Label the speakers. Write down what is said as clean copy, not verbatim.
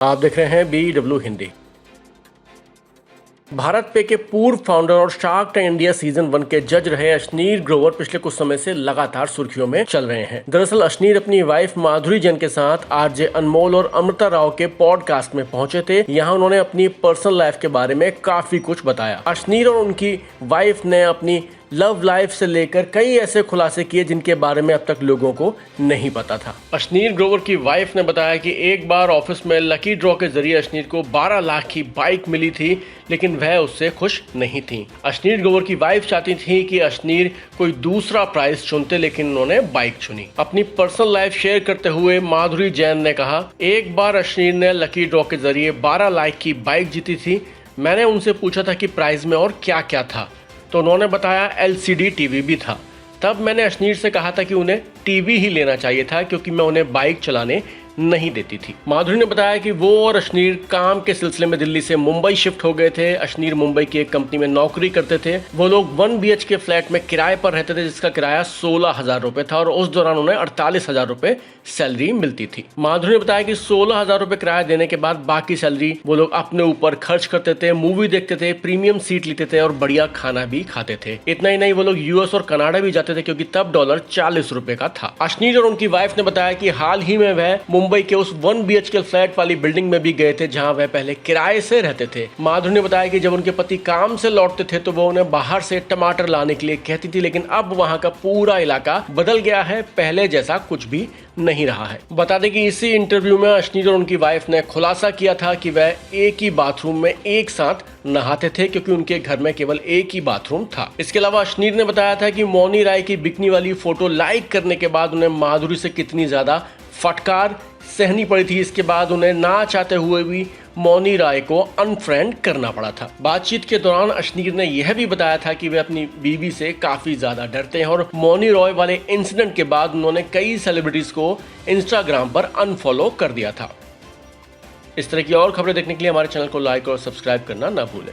Speaker 1: आप देख रहे हैं BW हिंदी। भारत पे के पूर्व फाउंडर और शार्क टैंक इंडिया सीजन 1 के जज रहे अश्नीर ग्रोवर पिछले कुछ समय से लगातार सुर्खियों में चल रहे हैं। दरअसल अश्नीर अपनी वाइफ माधुरी जैन के साथ आरजे अनमोल और अमृता राव के पॉडकास्ट में पहुंचे थे। यहाँ उन्होंने अपनी पर्सनल लाइफ के बारे में काफी कुछ बताया। अश्नीर और उनकी वाइफ ने अपनी लव लाइफ से लेकर कई ऐसे खुलासे किए जिनके बारे में अब तक लोगों को नहीं पता था। अश्नीर ग्रोवर की वाइफ ने बताया कि एक बार ऑफिस में लकी ड्रॉ के जरिए अश्नीर को 12 लाख की बाइक मिली थी, लेकिन वह उससे खुश नहीं थी। अश्नीर ग्रोवर की वाइफ चाहती थी कि अश्नीर कोई दूसरा प्राइस चुनते, लेकिन उन्होंने बाइक चुनी। अपनी पर्सनल लाइफ शेयर करते हुए माधुरी जैन ने कहा, एक बार अश्नीर ने लकी ड्रॉ के जरिए 12 लाख की बाइक जीती थी। मैंने उनसे पूछा था कि प्राइज में और क्या क्या था, तो उन्होंने बताया LCD टीवी भी था। तब मैंने अश्नीर से कहा था कि उन्हें टीवी ही लेना चाहिए था क्योंकि मैं उन्हें बाइक चलाने नहीं देती थी। माधुरी ने बताया कि वो और अश्नीर काम के सिलसिले में दिल्ली से मुंबई शिफ्ट हो गए थे। अश्नीर मुंबई की एक कंपनी में नौकरी करते थे। वो लोग 1 BHK फ्लैट में किराए पर रहते थे, जिसका किराया 16,000 रुपए था और उस दौरान उन्हें 48,000 रुपए सैलरी मिलती थी। माधुरी ने बताया कि 16,000 रुपए किराया देने के बाद बाकी सैलरी वो लोग अपने ऊपर खर्च करते थे, मूवी देखते थे, प्रीमियम सीट लेते थे और बढ़िया खाना भी खाते थे। इतना ही नहीं, वो लोग US और कनाडा भी जाते थे क्योंकि तब डॉलर 40 रुपए का था। अश्नीर और उनकी वाइफ ने बताया कि हाल ही में वह मुंबई के उस 1 BHK फ्लैट वाली बिल्डिंग में भी गए थे जहां वह पहले किराए से रहते थे। माधुरी ने बताया कि जब उनके पति काम से लौटते थे तो वो उन्हें बाहर से टमाटर लाने के लिए कहती थी, लेकिन अब वहां का पूरा इलाका बदल गया है, पहले जैसा कुछ भी नहीं रहा है। बता दें कि इसी इंटरव्यू में अश्नीर और उनकी वाइफ ने खुलासा किया था कि वह एक ही बाथरूम में एक साथ नहाते थे क्योंकि उनके घर में केवल एक ही बाथरूम था। इसके अलावा अश्नीर ने बताया था कि मौनी राय की बिकनी वाली फोटो लाइक करने के बाद उन्हें माधुरी से कितनी ज्यादा फटकार सहनी पड़ी थी। इसके बाद उन्हें ना चाहते हुए भी मौनी राय को अनफ्रेंड करना पड़ा था। बातचीत के दौरान अश्नीर ने यह भी बताया था कि वे अपनी बीवी से काफी ज्यादा डरते हैं और मौनी रॉय वाले इंसिडेंट के बाद उन्होंने कई सेलिब्रिटीज को इंस्टाग्राम पर अनफॉलो कर दिया था। इस तरह की और खबरें देखने के लिए हमारे चैनल को लाइक और सब्सक्राइब करना ना भूलें।